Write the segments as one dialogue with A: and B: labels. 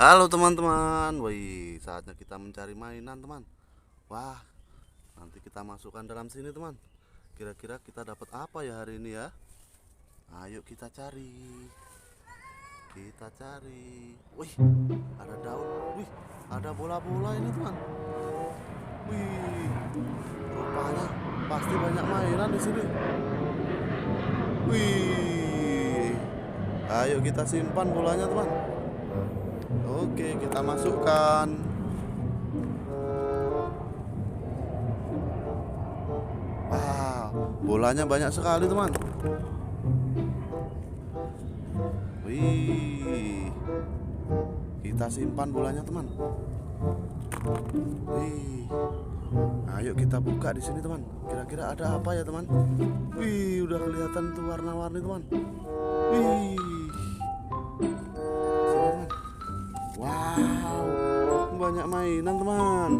A: Halo teman-teman, wih, saatnya kita mencari mainan teman. Wah, nanti kita masukkan dalam sini teman. Kira-kira kita dapat apa ya hari ini ya? Ayo kita cari. Kita cari. Wih, ada daun. Wih, ada bola-bola ini teman. Wih, rupanya pasti banyak mainan di sini. Wih, ayo kita simpan bolanya teman. Oke, kita masukkan. Wow, bolanya banyak sekali teman. Wih, kita simpan bolanya teman. Wih, ayo kita buka di sini teman. Kira-kira ada apa ya teman? Wih, udah kelihatan tuh warna-warni teman. Wih, sini teman. Wow, banyak mainan teman.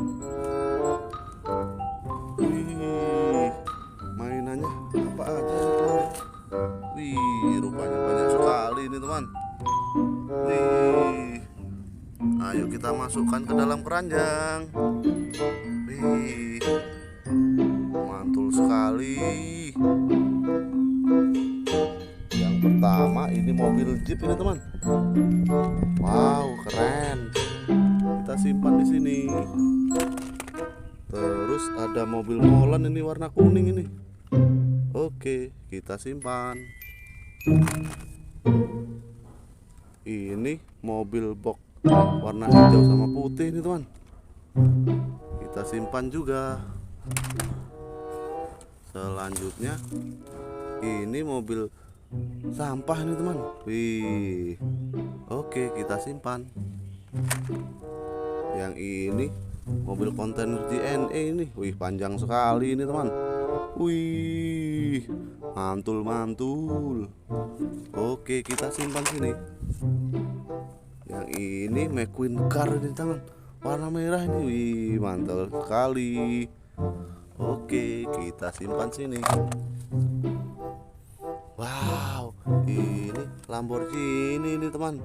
A: Wih, mainannya apa aja nih teman? Wih, rupanya banyak sekali ini teman. Wih, ayo kita masukkan ke dalam keranjang. Wih, mantul sekali. Yang pertama ini mobil Jeep ini teman. Wow, keren. Kita simpan di sini. Terus ada mobil molen ini warna kuning ini. Oke, kita simpan. Ini mobil box warna hijau sama putih ini teman. Kita simpan juga. Selanjutnya ini mobil sampah ini teman. Wih, oke, kita simpan. Yang ini mobil kontainer JNE ini. Wih, panjang sekali ini teman. Wih, mantul. Oke, kita simpan sini. Yang ini McQueen car ini teman, warna merah ini. Wih, mantul sekali. Oke, kita simpan sini. Wow, ini Lamborghini ini teman.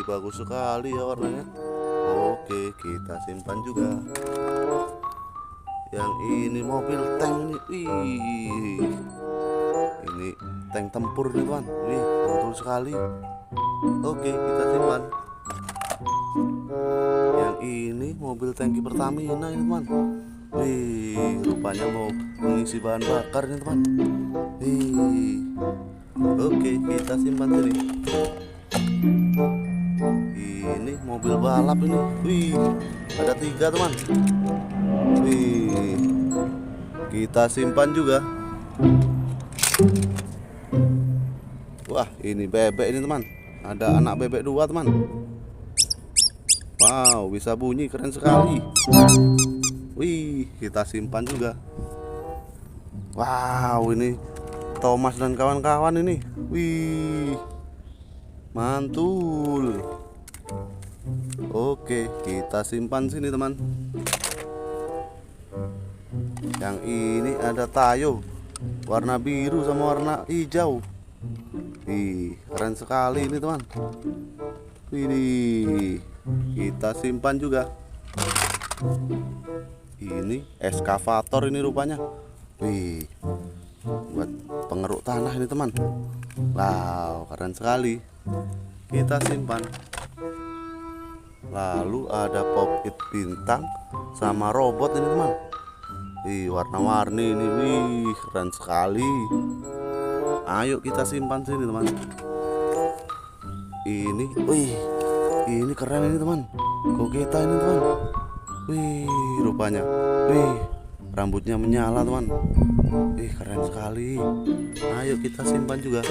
A: Bagus sekali ya warnanya. Oke, kita simpan juga. Yang ini mobil tank ini. Wih, ini tank tempur nih teman. Wih, mantul sekali. Oke, kita simpan. Yang ini mobil tangki Pertamina ini teman. Wih, rupanya mau mengisi bahan bakar nih teman. Wih, oke, kita simpan sini. Ini mobil balap ini. Wih, ada 3 teman. Wih, kita simpan juga. Wah, ini bebek ini teman. Ada anak bebek 2 teman. Wow, bisa bunyi, keren sekali. Wih, kita simpan juga. Wow, ini Thomas dan kawan-kawan ini. Wih, mantul. Oke, kita simpan sini teman. Yang ini ada Tayo, warna biru sama warna hijau. Wih, keren sekali ini teman. Wih, kita simpan juga. Ini eskavator ini rupanya. Wih, buat pengeruk tanah ini teman. Wow, keren sekali. Kita simpan. Lalu ada pop-it bintang sama robot ini teman. Wih, warna-warni ini. Wih, keren sekali. Ayo kita simpan sini teman. Ini, wih, ini keren ini teman. Gogeta ini teman. Wih, rupanya. Wih, rambutnya menyala teman. Wih, keren sekali. Ayo kita simpan juga.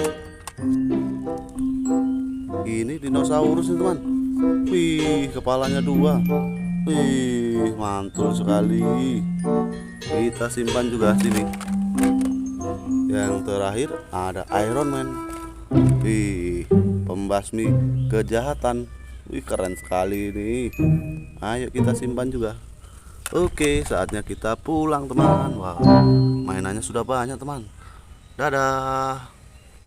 A: Ini dinosaurus nih teman. Wih, kepalanya 2. Wih, mantul sekali. Kita simpan juga sini. Yang terakhir ada Iron Man. Wih, pembasmi kejahatan. Wih, keren sekali ini. Ayo kita simpan juga. Oke, saatnya kita pulang teman. Wah, mainannya sudah banyak teman. Dadah.